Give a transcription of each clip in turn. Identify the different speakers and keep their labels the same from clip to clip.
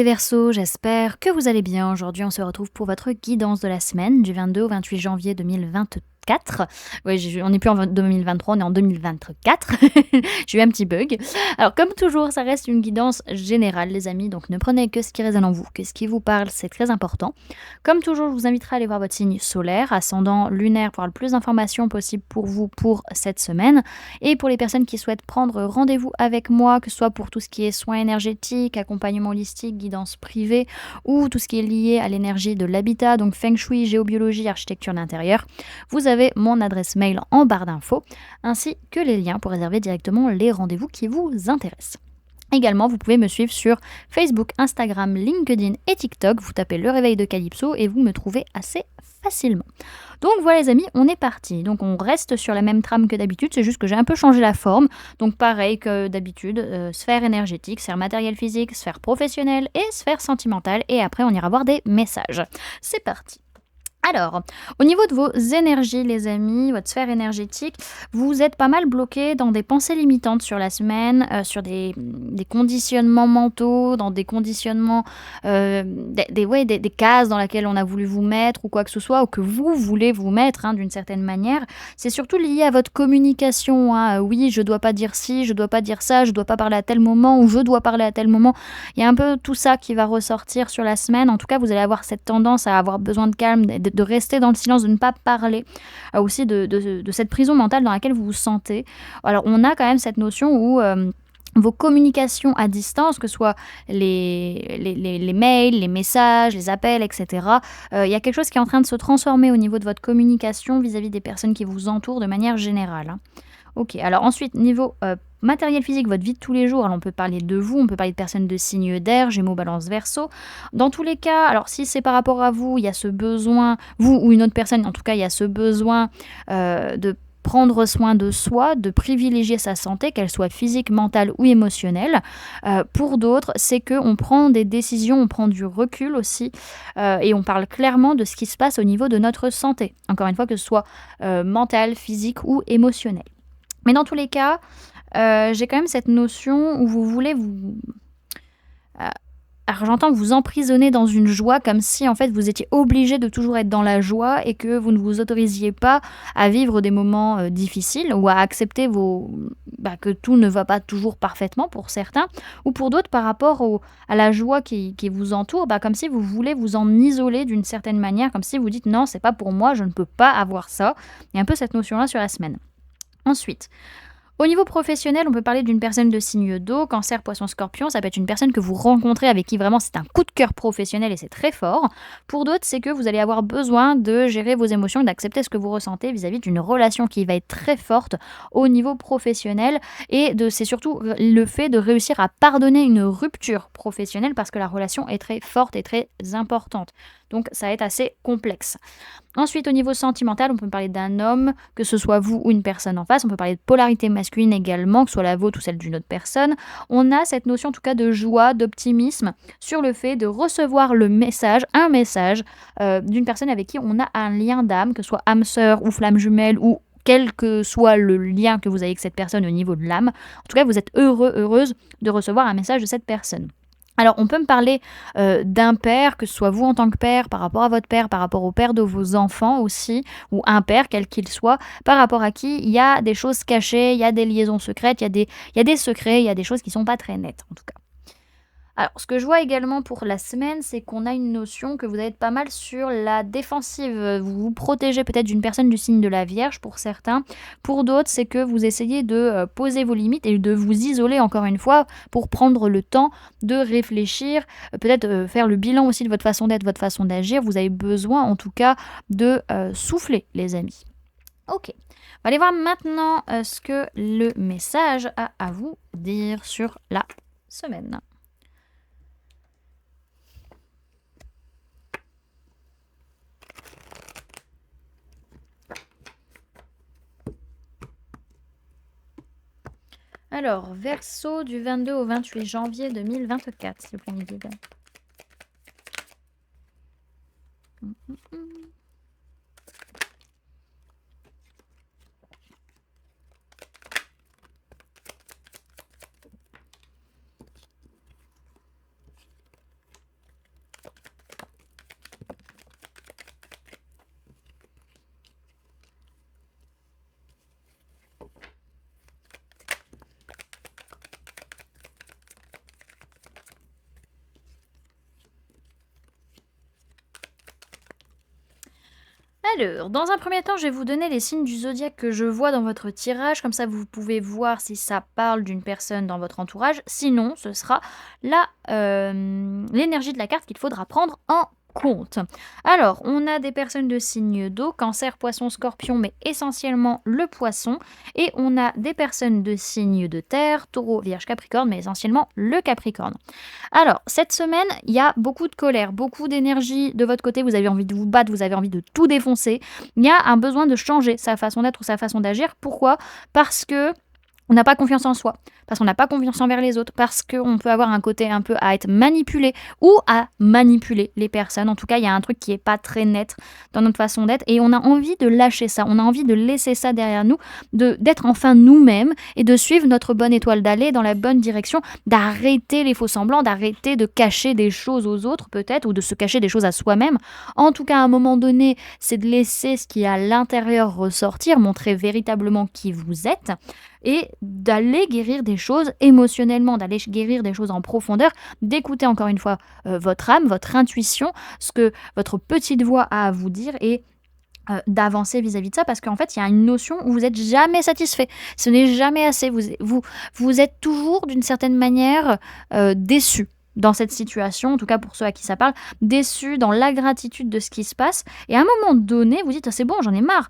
Speaker 1: Verseaux, j'espère que vous allez bien. Aujourd'hui, on se retrouve pour votre guidance de la semaine du 22 au 28 janvier 2024. Oui, on n'est plus en 2023, on est en 2024. J'ai eu un petit bug. Alors, comme toujours, ça reste une guidance générale, les amis, donc ne prenez que ce qui résonne en vous, que ce qui vous parle, c'est très important. Comme toujours, je vous inviterai à aller voir votre signe solaire, ascendant, lunaire, pour avoir le plus d'informations possible pour vous pour cette semaine. Et pour les personnes qui souhaitent prendre rendez-vous avec moi, que ce soit pour tout ce qui est soins énergétiques, accompagnement holistique, guidance privée, ou tout ce qui est lié à l'énergie de l'habitat, donc feng shui, géobiologie, architecture d'intérieur, vous avez mon adresse mail en barre d'infos, ainsi que les liens pour réserver directement les rendez-vous qui vous intéressent. Également, vous pouvez me suivre sur Facebook, Instagram, LinkedIn et TikTok. Vous tapez Le Réveil de Calypso et vous me trouvez assez facilement. Donc voilà les amis, on est parti. Donc on reste sur la même trame que d'habitude, c'est juste que j'ai un peu changé la forme. Donc pareil que d'habitude, sphère énergétique, sphère matérielle physique, sphère professionnelle et sphère sentimentale. Et après on ira voir des messages. C'est parti. Alors, au niveau de vos énergies, les amis, votre sphère énergétique, vous êtes pas mal bloqué dans des pensées limitantes sur la semaine, sur des conditionnements mentaux, dans des conditionnements, des cases dans lesquelles on a voulu vous mettre ou quoi que ce soit, ou que vous voulez vous mettre hein, d'une certaine manière. C'est surtout lié à votre communication. Hein. Oui, je dois pas dire ci, je dois pas dire ça, je dois pas parler à tel moment ou je dois parler à tel moment. Il y a un peu tout ça qui va ressortir sur la semaine. En tout cas, vous allez avoir cette tendance à avoir besoin de calme, de rester dans le silence, de ne pas parler. Aussi de cette prison mentale dans laquelle vous vous sentez. Alors, on a quand même cette notion où... vos communications à distance, que ce soit les mails, les messages, les appels, etc. Il y a quelque chose qui est en train de se transformer au niveau de votre communication vis-à-vis des personnes qui vous entourent de manière générale. Hein. Ok, alors ensuite, niveau matériel physique, votre vie de tous les jours, alors on peut parler de vous, on peut parler de personnes de signe d'air, Gémeaux, Balance, Verseau. Dans tous les cas, alors si c'est par rapport à vous, il y a ce besoin, vous ou une autre personne, en tout cas, il y a ce besoin de prendre soin de soi, de privilégier sa santé, qu'elle soit physique, mentale ou émotionnelle. Pour d'autres, c'est qu'on prend des décisions, on prend du recul aussi, et on parle clairement de ce qui se passe au niveau de notre santé. Encore une fois, que ce soit mentale, physique ou émotionnelle. Mais dans tous les cas, j'ai quand même cette notion où vous voulez vous... alors j'entends vous emprisonner dans une joie comme si en fait vous étiez obligé de toujours être dans la joie et que vous ne vous autorisiez pas à vivre des moments difficiles ou à accepter que tout ne va pas toujours parfaitement pour certains ou pour d'autres par rapport à la joie qui vous entoure, comme si vous voulez vous en isoler d'une certaine manière, comme si vous dites non c'est pas pour moi, je ne peux pas avoir ça. Il y a un peu cette notion-là sur la semaine. Ensuite, au niveau professionnel, on peut parler d'une personne de signe d'eau, Cancer, Poisson, Scorpion. Ça peut être une personne que vous rencontrez avec qui vraiment c'est un coup de cœur professionnel et c'est très fort. Pour d'autres, c'est que vous allez avoir besoin de gérer vos émotions et d'accepter ce que vous ressentez vis-à-vis d'une relation qui va être très forte au niveau professionnel. Et c'est surtout le fait de réussir à pardonner une rupture professionnelle parce que la relation est très forte et très importante. Donc ça va être assez complexe. Ensuite, au niveau sentimental, on peut parler d'un homme, que ce soit vous ou une personne en face. On peut parler de polarité masculine également, que ce soit la vôtre ou celle d'une autre personne. On a cette notion en tout cas de joie, d'optimisme sur le fait de recevoir un message d'une personne avec qui on a un lien d'âme, que ce soit âme sœur ou flamme jumelle ou quel que soit le lien que vous avez avec cette personne au niveau de l'âme. En tout cas, vous êtes heureuse de recevoir un message de cette personne. Alors, on peut me parler d'un père, que ce soit vous en tant que père, par rapport à votre père, par rapport au père de vos enfants aussi, ou un père, quel qu'il soit, par rapport à qui il y a des choses cachées, il y a des liaisons secrètes, il y a des secrets, il y a des choses qui ne sont pas très nettes, en tout cas. Alors, ce que je vois également pour la semaine, c'est qu'on a une notion que vous allez être pas mal sur la défensive. Vous vous protégez peut-être d'une personne du signe de la Vierge pour certains. Pour d'autres, c'est que vous essayez de poser vos limites et de vous isoler encore une fois pour prendre le temps de réfléchir, peut-être faire le bilan aussi de votre façon d'être, votre façon d'agir. Vous avez besoin en tout cas de souffler, les amis. Ok. On va aller voir maintenant ce que le message a à vous dire sur la semaine. Alors, Verseau du 22 au 28 janvier 2024, s'il vous plaît, mes guides. Alors, dans un premier temps, je vais vous donner les signes du zodiaque que je vois dans votre tirage, comme ça vous pouvez voir si ça parle d'une personne dans votre entourage. Sinon, ce sera l'énergie de la carte qu'il faudra prendre en compte. Alors, on a des personnes de signe d'eau, cancer, poisson, scorpion, mais essentiellement le poisson. Et on a des personnes de signe de terre, taureau, vierge, capricorne, mais essentiellement le capricorne. Alors, cette semaine, il y a beaucoup de colère, beaucoup d'énergie de votre côté. Vous avez envie de vous battre, vous avez envie de tout défoncer. Il y a un besoin de changer sa façon d'être ou sa façon d'agir. Pourquoi? Parce que on n'a pas confiance en soi, parce qu'on n'a pas confiance envers les autres, parce qu'on peut avoir un côté un peu à être manipulé ou à manipuler les personnes. En tout cas, il y a un truc qui n'est pas très net dans notre façon d'être et on a envie de lâcher ça, on a envie de laisser ça derrière nous, d'être enfin nous-mêmes et de suivre notre bonne étoile, d'aller dans la bonne direction, d'arrêter les faux semblants, d'arrêter de cacher des choses aux autres peut-être ou de se cacher des choses à soi-même. En tout cas, à un moment donné, c'est de laisser ce qui est à l'intérieur ressortir, montrer véritablement qui vous êtes et d'aller guérir des choses émotionnellement, d'aller guérir des choses en profondeur, d'écouter encore une fois votre âme, votre intuition, ce que votre petite voix a à vous dire et d'avancer vis-à-vis de ça parce qu'en fait il y a une notion où vous n'êtes jamais satisfait, ce n'est jamais assez, vous êtes toujours d'une certaine manière déçu dans cette situation, en tout cas pour ceux à qui ça parle, déçu dans l'ingratitude de ce qui se passe. Et à un moment donné, vous dites, ah, c'est bon, j'en ai marre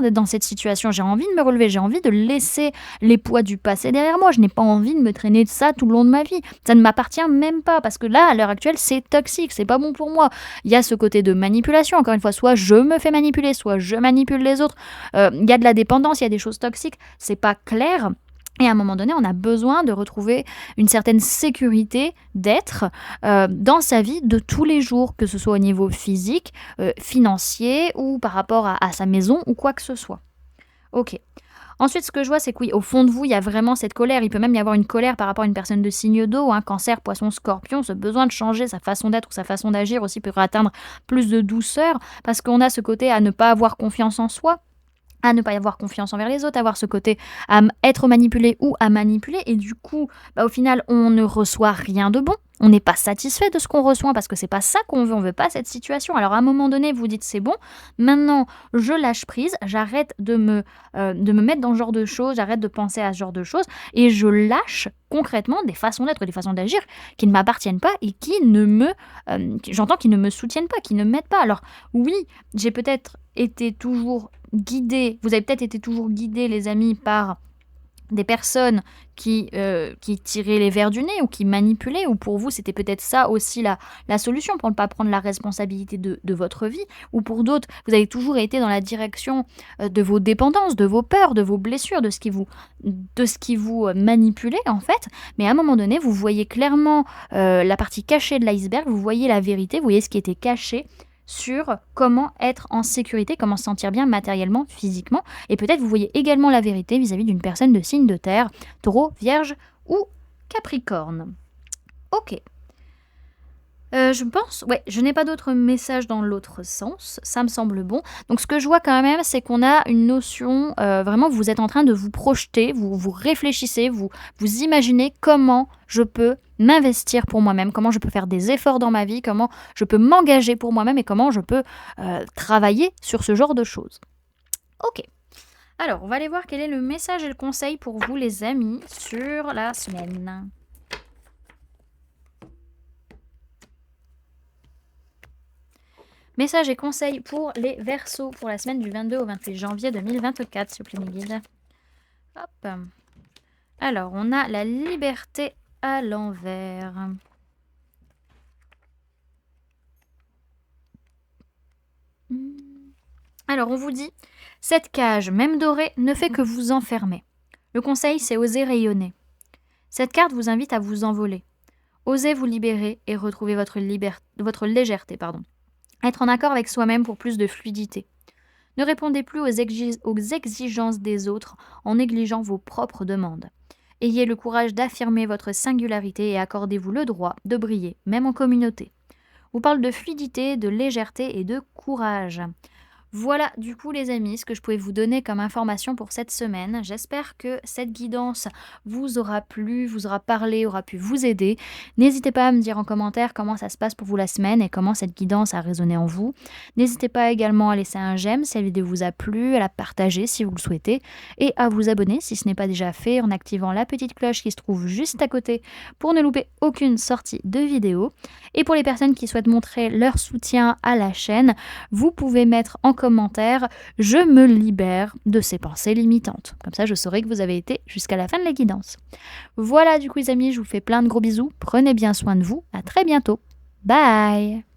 Speaker 1: d'être dans cette situation, j'ai envie de me relever, j'ai envie de laisser les poids du passé derrière moi, je n'ai pas envie de me traîner de ça tout le long de ma vie. Ça ne m'appartient même pas, parce que là, à l'heure actuelle, c'est toxique, c'est pas bon pour moi. Il y a ce côté de manipulation, encore une fois, soit je me fais manipuler, soit je manipule les autres. Il y a de la dépendance, il y a des choses toxiques, c'est pas clair. Et à un moment donné, on a besoin de retrouver une certaine sécurité d'être dans sa vie de tous les jours, que ce soit au niveau physique, financier ou par rapport à sa maison ou quoi que ce soit. Ok. Ensuite, ce que je vois, c'est que oui, au fond de vous, il y a vraiment cette colère. Il peut même y avoir une colère par rapport à une personne de signe d'eau, cancer, poisson, scorpion, ce besoin de changer sa façon d'être ou sa façon d'agir aussi pour atteindre plus de douceur, parce qu'on a ce côté à ne pas avoir confiance en soi, à ne pas avoir confiance envers les autres, avoir ce côté à être manipulé ou à manipuler. Et du coup, au final, on ne reçoit rien de bon. On n'est pas satisfait de ce qu'on reçoit parce que c'est pas ça qu'on veut. On veut pas cette situation. Alors à un moment donné, vous dites c'est bon. Maintenant, je lâche prise. J'arrête de me mettre dans ce genre de choses. J'arrête de penser à ce genre de choses et je lâche concrètement des façons d'être, des façons d'agir qui ne m'appartiennent pas et qui ne me, j'entends, qui ne me soutiennent pas, qui ne m'aident pas. Alors oui, j'ai peut-être été toujours guidée. Vous avez peut-être été toujours guidés, les amis, par des personnes qui tiraient les vers du nez ou qui manipulaient, ou pour vous c'était peut-être ça aussi la solution pour ne pas prendre la responsabilité de votre vie, ou pour d'autres vous avez toujours été dans la direction de vos dépendances, de vos peurs, de vos blessures, de ce qui vous manipulait en fait, mais à un moment donné vous voyez clairement la partie cachée de l'iceberg, vous voyez la vérité, vous voyez ce qui était caché sur comment être en sécurité, comment se sentir bien matériellement, physiquement. Et peut-être vous voyez également la vérité vis-à-vis d'une personne de signe de terre, taureau, vierge ou capricorne. Ok. Je pense, ouais, je n'ai pas d'autres messages dans l'autre sens, ça me semble bon. Donc ce que je vois quand même, c'est qu'on a une notion, vraiment vous êtes en train de vous projeter, vous réfléchissez, vous imaginez comment je peux m'investir pour moi-même, comment je peux faire des efforts dans ma vie, comment je peux m'engager pour moi-même et comment je peux travailler sur ce genre de choses. Ok. Alors, on va aller voir quel est le message et le conseil pour vous les amis sur la semaine. Messages et conseils pour les Verseaux pour la semaine du 22 au 28 janvier 2024, s'il vous plaît, mes guides. Hop. Alors, on a la liberté à l'envers. Alors, on vous dit, cette cage, même dorée, ne fait que vous enfermer. Le conseil, c'est oser rayonner. Cette carte vous invite à vous envoler. Osez vous libérer et retrouver votre légèreté. Être en accord avec soi-même pour plus de fluidité. Ne répondez plus aux exigences des autres en négligeant vos propres demandes. Ayez le courage d'affirmer votre singularité et accordez-vous le droit de briller, même en communauté. On parle de fluidité, de légèreté et de courage. Voilà, du coup, les amis, ce que je pouvais vous donner comme information pour cette semaine. J'espère que cette guidance vous aura plu, vous aura parlé, aura pu vous aider. N'hésitez pas à me dire en commentaire comment ça se passe pour vous la semaine et comment cette guidance a résonné en vous. N'hésitez pas également à laisser un j'aime si la vidéo vous a plu, à la partager si vous le souhaitez et à vous abonner si ce n'est pas déjà fait en activant la petite cloche qui se trouve juste à côté pour ne louper aucune sortie de vidéo. Et pour les personnes qui souhaitent montrer leur soutien à la chaîne, vous pouvez mettre en commentaire «Je me libère de ces pensées limitantes». Comme ça, je saurai que vous avez été jusqu'à la fin de la guidance. Voilà, du coup, les amis, je vous fais plein de gros bisous. Prenez bien soin de vous. À très bientôt. Bye!